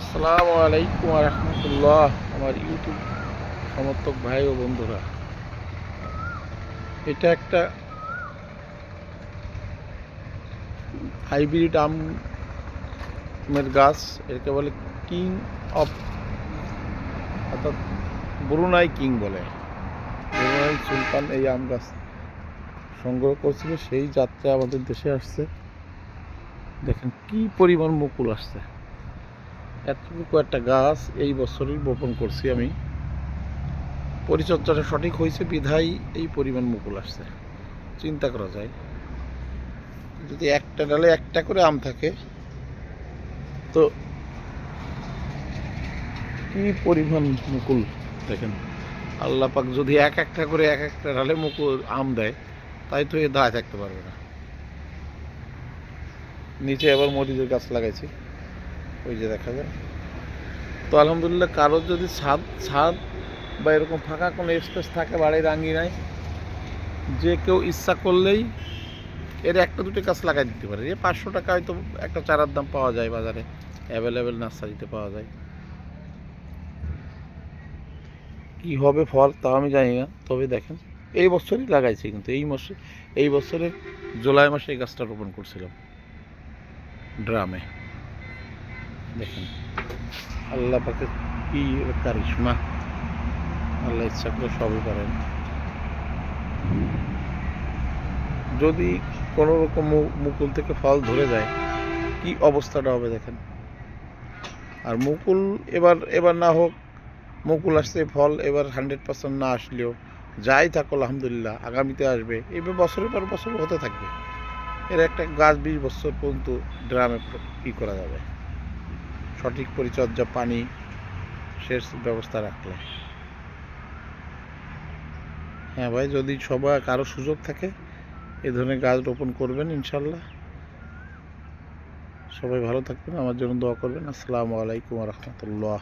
আসসালামু আলাইকুম রহমতুল্লাহ। আমার ইউটিউব সমর্থক ভাই ও বন্ধুরা, এটা একটা হাইব্রিড আমের গাছ। এটাকে বলে কিং অফ, অর্থাৎ ব্রুনাই কিং বলে। ব্রুনাই সুলতান এই আম গাছ সংগ্রহ করছিল, সেই যাত্রা আমাদের দেশে আসছে। দেখেন কি পরিমাণ মুকুল আসছে। এতটুকু একটা গাছ এই বছরই বপন করছি আমি। পরিচর্যাটা সঠিক হয়েছে বিধায় এই পরিমাণ মুকুল আসছে। চিন্তা করা যায়, যদি একটা ডালে একটা করে আম থাকে তো কি পরিমাণ মুকুল। দেখেন, আল্লাহ পাক যদি এক একটা করে এক একটা ডালে মুকুল আম দেয়, তাই তো এ দাঁড়ায় থাকতে পারবে না। নিচে আবার মরিচের গাছ লাগাইছি, ওই যে দেখা যায়। তো আলহামদুলিল্লাহ, কারোর যদি ছাদ ছাদ বা এরকম ফাঁকা কোনো স্পেস থাকে বাড়ির আঙ্গিনায়, যে কেউ ইচ্ছা করলেই এর একটা দুটো গাছ লাগাই দিতে পারে। 500 টাকা হয়তো একটা চারার দাম পাওয়া যায় বাজারে, অ্যাভেলেবেল নার্সারিতে পাওয়া যায়। কি হবে ফল তা আমি জানি না, তবে দেখেন এই বছরই লাগাইছি, কিন্তু এই বছরের জুলাই মাসে এই গাছটা রোপণ করছিলাম ড্রামে। দেখেন আল্লাহ পাকে কি কারিশমা, আল্লাহ ইচ্ছা করে সবই পারেন। যদি কোনো রকম মুকুল থেকে ফল ধরে যায়, কি অবস্থাটা হবে দেখেন। আর মুকুল এবার এবার না হোক, মুকুল আসছে, ফল এবার 100% না আসলেও যাই থাকো আলহামদুলিল্লাহ আগামীতে আসবে। এইভাবে বছরের পর বছর হতে থাকবে। এর একটা গাছ 20 বছর পর্যন্ত ড্রামে ই করা যাবে, সঠিক পরিচর্যা, পানি, সেচ ব্যবস্থা রাখলে। হ্যাঁ ভাই, যদি সবার কারো সুযোগ থাকে এ ধরনের গাছ রোপণ করবেন ইনশাল্লাহ। সবাই ভালো থাকবেন, আমার জন্য দোয়া করবেন। আসসালামু আলাইকুম রহমতুল্লাহ।